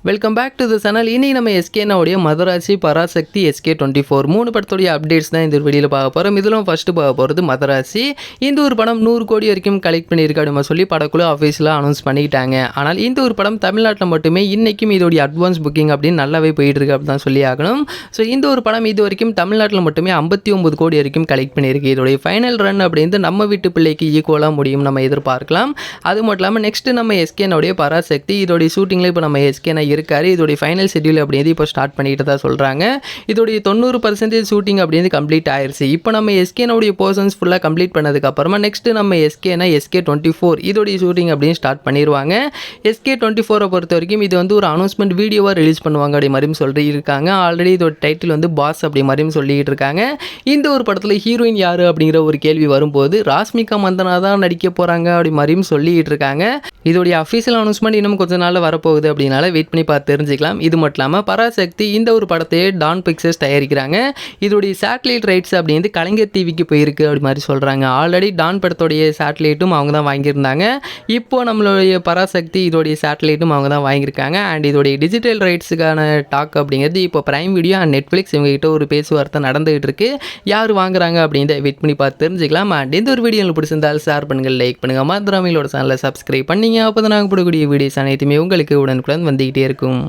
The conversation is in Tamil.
Welcome back to the channel. இன்னைக்கு நம்ம எஸ்கேனோடைய மதராசி, பராசக்தி, SK24 3 படத்துடைய அப்டேட்ஸ் தான் இந்த வீடியோவில் பார்க்க போகிறோம். இதிலும் ஃபஸ்ட்டு பார்க்க போகிறது மதராசி. இந்த ஒரு படம் 100 கோடி வரைக்கும் கலெக்ட் பண்ணியிருக்கு அப்படின்னு சொல்லி படக்குழு ஆஃபீஸில் அனௌன்ஸ் பண்ணிக்கிட்டாங்க. ஆனால் இந்த ஒரு படம் தமிழ்நாட்டில் மட்டுமே இன்றைக்கும் இதோடைய அட்வான்ஸ் புக்கிங் அப்படின்னு நல்லாவே போயிட்டு இருக்கு அப்படின்னு தான் சொல்லி ஆகணும். ஸோ இந்த ஒரு படம் இது வரைக்கும் தமிழ்நாட்டில் மட்டுமே 59 கோடி வரைக்கும் கலெக்ட் பண்ணியிருக்கு. இதோடைய ஃபைனல் ரன் அப்படின்னு நம்ம வீட்டு பிள்ளைக்கு ஈக்குவலாக முடியும் நம்ம எதிர்பார்க்கலாம். அது மட்டும் இல்லாமல் நெக்ஸ்ட்டு நம்ம எஸ்கேனோடைய பராசக்தி இதோடைய ஷூட்டிங்கில் இப்போ நம்ம எஸ்கேனா இருக்காரு. இதோடைய ஃபைனல் ஷெட்யூல் அப்படிங்கிறது இப்போ ஸ்டார்ட் பண்ணிட்டு தான் சொல்கிறாங்க. இதோடைய 90% ஷூட்டிங் அப்படிங்கிறது கம்ப்ளீட் ஆயிடுச்சு. இப்போ நம்ம எஸ்கேனோடைய போர்ஷன்ஸ் ஃபுல்லாக கம்ப்ளீட் பண்ணதுக்கப்புறமா நெக்ஸ்ட்டு நம்ம எஸ்கேனா SK24 இதோடைய ஷூட்டிங் அப்படின்னு ஸ்டார்ட் பண்ணிடுவாங்க. SK24 பொறுத்த வரைக்கும் இது வந்து ஒரு அனௌன்ஸ்மெண்ட் வீடியோவாக ரிலீஸ் பண்ணுவாங்க அப்படி மாதிரியும் சொல்லியிருக்காங்க. ஆல்ரெடி இதோட டைட்டில் வந்து பாஸ் அப்படி மாதிரியும் சொல்லிக்கிட்டு இருக்காங்க. இந்த ஒரு படத்தில் ஹீரோயின் யார் அப்படிங்கிற ஒரு கேள்வி வரும்போது ராஷ்மிகா மந்தனா தான் நடிக்க போகிறாங்க அப்படி மாதிரியும் சொல்லிக்கிட்டு இருக்காங்க. இதோடைய அஃபீஷியல் அனௌன்ஸ்மெண்ட் இன்னும் கொஞ்சம் நாளில் வரப்போகுது அப்படின்னால வெயிட் பண்ணி பார்த்து தெரிஞ்சுக்கலாம். இது மட்டும் இல்லாமல் பராசக்தி இந்த ஒரு படத்தையே டான் பிக்சர்ஸ் தயாரிக்கிறாங்க. இதோடைய சேட்டலைட் ரைட்ஸ் அப்படிங்கிறது கலைஞர் டிவிக்கு போயிருக்கு அப்படி மாதிரி சொல்கிறாங்க. ஆல்ரெடி டான் படத்தோடைய சேட்டலைட்டும் அவங்க தான் வாங்கியிருந்தாங்க. இப்போது நம்மளுடைய பராசக்தி இதோடைய சேட்டலைட்டும் அவங்க தான் வாங்கியிருக்காங்க. அண்ட் இதோடைய டிஜிட்டல் ரைட்ஸுக்கான டாக் அப்படிங்கிறது இப்போ பிரைம் வீடியோ அண்ட் நெட்ஃப்ளிக்ஸ் இவங்ககிட்ட ஒரு பேச்சுவார்த்தை நடந்துகிட்டு இருக்கு. யார் வாங்குறாங்க அப்படின்றத வெயிட் பண்ணி பார்த்து தெரிஞ்சுக்கலாம். அண்ட் இந்த ஒரு வீடியோ பிடிச்சிருந்தால் ஷேர் பண்ணுங்கள், லைக் பண்ணுங்கள், மறந்துடாம சேனலை சப்ஸ்கிரைப் பண்ணிங்க. அப்போ தான் நாங்கள் போடக்கூடிய வீடியோஸ் அனைத்துமே உங்களுக்கு உடனுக்குடன் வந்துக்கிட்டே இருக்கும்.